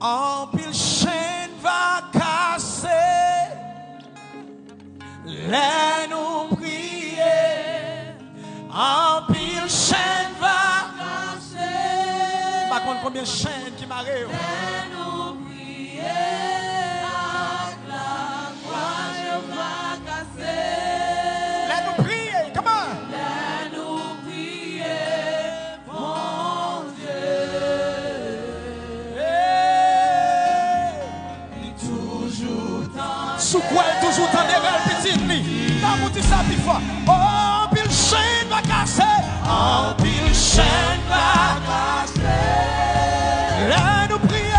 En pile chaîne va casser. Là nous prier. En pile chaîne va casser. Par contre, combien de chaînes qui m'arrivent? Là nous prier. La croix va casser. Là nous prier. Comment? Là nous prier. Mon Dieu. Sous quoi elle toujours t'en est petite ni t'as mouti ça plus fort. Oh, pile chaîne va casser. Oh, pile chaîne va casser. Là nous prions.